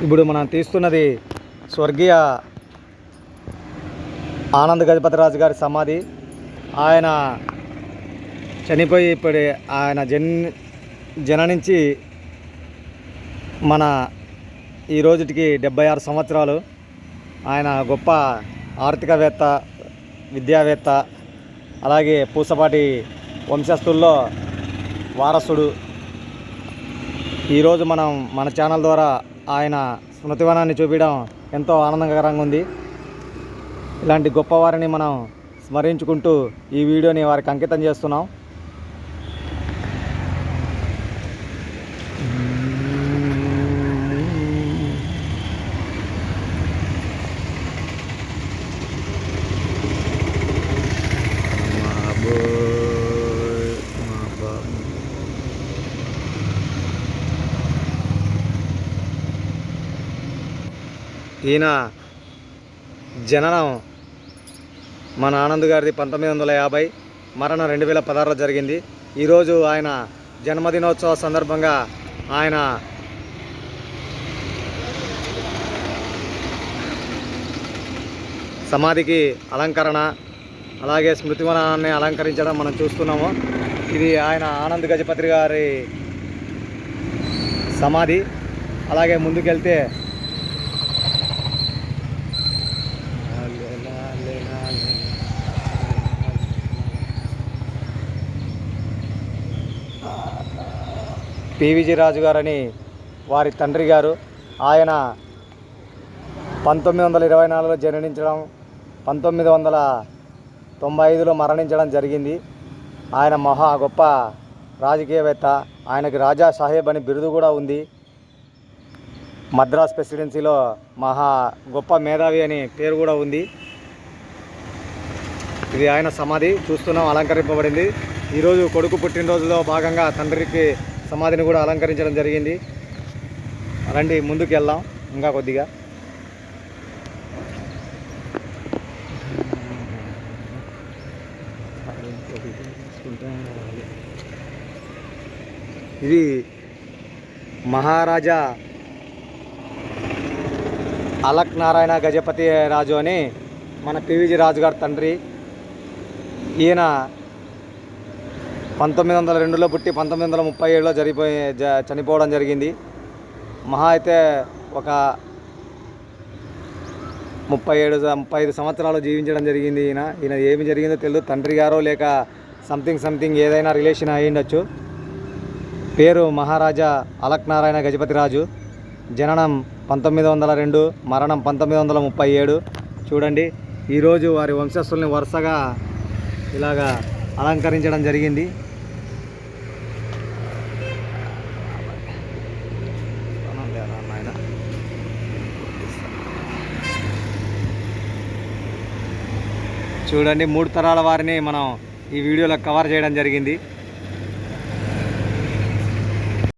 ఇప్పుడు మనం తీస్తున్నది స్వర్గీయ ఆనంద్ గజపతిరాజు గారి సమాధి. ఆయన చనిపోయి ఇప్పుడు ఆయన జననించి మన ఈ రోజుటికి 76 సంవత్సరాలు. ఆయన గొప్ప ఆర్థికవేత్త, విద్యావేత్త, అలాగే పూసపాటి వంశస్థుల్లో వారసుడు. ఈరోజు మనం మన ఛానల్ ద్వారా ఆయన స్మృతివనాన్ని చూపించడం ఎంతో ఆనందకరంగా ఉంది. ఇలాంటి గొప్పవారిని మనం స్మరించుకుంటూ ఈ వీడియోని వారికి అంకితం చేస్తున్నాం. ఈయన జననం మన ఆనంద్ గారిది 1950, మరణం 2016లో జరిగింది. ఈరోజు ఆయన జన్మదినోత్సవ సందర్భంగా ఆయన సమాధికి అలంకరణ, అలాగే స్మృతివనాన్ని అలంకరించడం మనం చూస్తున్నాము. ఇది ఆయన ఆనంద్ గజపతి గారి సమాధి. అలాగే ముందుకెళ్తే పివిజి రాజు గారని వారి తండ్రి గారు. ఆయన 1924లో జన్మించడం, 1995లో మరణించడం జరిగింది. ఆయన మహా గొప్ప రాజకీయవేత్త. ఆయనకి రాజా సాహెబ్ అని బిరుదు కూడా ఉంది. మద్రాస్ ప్రెసిడెన్సీలో మహా గొప్ప మేధావి అని పేరు కూడా ఉంది. ఇది ఆయన సమాధి చూస్తున్నాం, అలంకరింపబడింది. ఈరోజు కొడుకు పుట్టినరోజులో భాగంగా తండ్రికి సమాధిని కూడా అలంకరించడం జరిగింది. రండి ముందుకు వెళ్దాం ఇంకా కొద్దిగా. ఇది మహారాజా అలక్ నారాయణ గజపతి రాజు అని మన పివిజి రాజు గారి తండ్రి. ఈయన 1902లో పుట్టి 1937లో చనిపోవడం జరిగింది. మహా అయితే ఒక 35 సంవత్సరాలు జీవించడం జరిగింది. ఈయన ఏమి జరిగిందో తెలియదు. తండ్రి గారో లేక సంథింగ్ ఏదైనా రిలేషన్ అయి ఉండొచ్చు. పేరు మహారాజా అలక్ నారాయణ గజపతి రాజు. జననం 1902, మరణం 1937. చూడండి, ఈరోజు వారి వంశస్థుల్ని వరుసగా ఇలాగా అలంకరించడం జరిగింది. చూడండి, 3 తరాల వారిని మనం ఈ వీడియోలో కవర్ చేయడం జరిగింది.